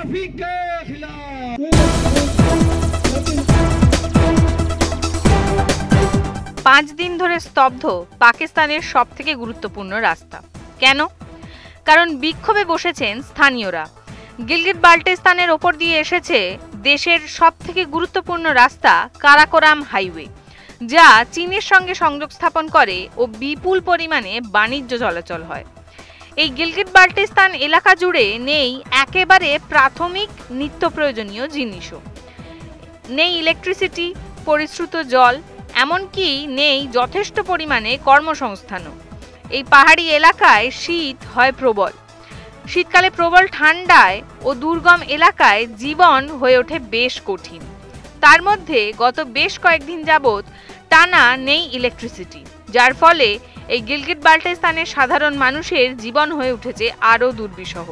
Traffic के खिलाफ। 5 দিন ধরে স্তব্ধ পাকিস্তানের সবথেকে গুরুত্বপূর্ণ রাস্তা। কেন? কারণ বিক্ষোভে বসেছেন স্থানীয়রা। গিলগিট বাল্টিস্তানের ওপর দিয়ে এসেছে দেশের সবথেকে গুরুত্বপূর্ণ রাস্তা কারাকোরাম হাইওয়ে, যা চীনের সঙ্গে সংযোগ স্থাপন করে ও বিপুল পরিমাণে বাণিজ্য চলাচল হয়। এই গিলগিট বাল্টিস্তান এলাকা জুড়ে নেই একেবারে প্রাথমিক নিত্য প্রয়োজনীয় জিনিসও, নেই ইলেকট্রিসিটি, পরিশ্রুত জল, এমনকি নেই যথেষ্ট পরিমাণে কর্মসংস্থানও। এই পাহাড়ি এলাকায় শীত হয় প্রবল, শীতকালে প্রবল ঠান্ডায় ও দুর্গম এলাকায় জীবন হয়ে ওঠে বেশ কঠিন। তার মধ্যে গত বেশ কয়েকদিন যাবৎ টানা নেই ইলেকট্রিসিটি, যার ফলে এই গিলগিট বাল্টিস্তানের সাধারণ মানুষের জীবন হয়ে উঠেছে আরও দুর্বিষহ।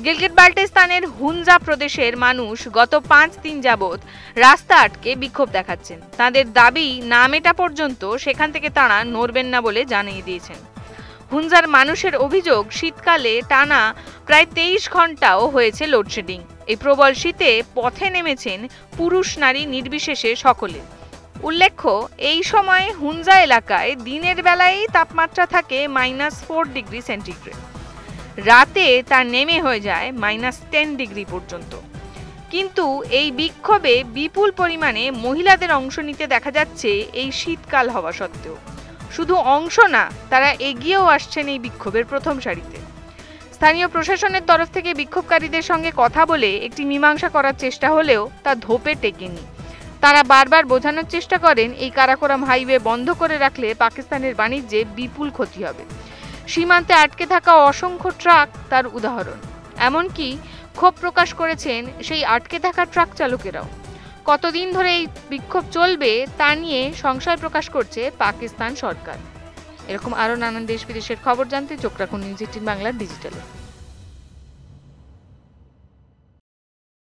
গিলগিট বাল্টিস্তানের হুনজা প্রদেশের মানুষ গত 5 দিন যাবৎ রাস্তা আটকে বিক্ষোভ দেখাচ্ছেন। তাদের দাবি না মেটা পর্যন্ত সেখান থেকে তাঁরা নড়বেন না বলে জানিয়ে দিয়েছেন। হুনজার মানুষের অভিযোগ, শীতকালে টানা প্রায় 23 ঘন্টাও হয়েছে লোডশেডিং। এই প্রবল শীতে পথে নেমেছেন পুরুষ নারী নির্বিশেষে সকলে। উল্লেখ্য, এই সময় হুনজা এলাকায় দিনের বেলায় তাপমাত্রা থাকে -4 ডিগ্রি সেন্টিগ্রেড, রাতে তা নেমে হয়ে যায় -10 ডিগ্রি পর্যন্ত। কিন্তু এই বিক্ষোভে বিপুল পরিমাণে মহিলাদের অংশ নিতে দেখা যাচ্ছে এই শীতকাল হওয়া সত্ত্বেও। শুধু অংশ না, তারা এগিয়েও আসছেন এই বিক্ষোভের প্রথম সারিতে। স্থানীয় প্রশাসনের তরফ থেকে বিক্ষোভকারীদের সঙ্গে কথা বলে একটি মীমাংসা করার চেষ্টা হলেও তা ধোপে টেকেনি। তারা বারবার বোঝানোর চেষ্টা করেন এই কারাকোরাম হাইওয়ে বন্ধ করে রাখলে পাকিস্তানের বাণিজ্যে বিপুল ক্ষতি হবে। সীমান্তে আটকে থাকা অসংখ্য ট্রাক তার উদাহরণ। এমনকি ক্ষোভ প্রকাশ করেছেন সেই আটকে থাকা ট্রাক চালকেরাও। কতদিন ধরে এই বিক্ষোভ চলবে তা নিয়ে সংশয় প্রকাশ করছে পাকিস্তান সরকার। এরকম আরও নানান দেশ বিদেশের খবর জানতে চোখ রাখুন নিউজ 18 বাংলার ডিজিটালে।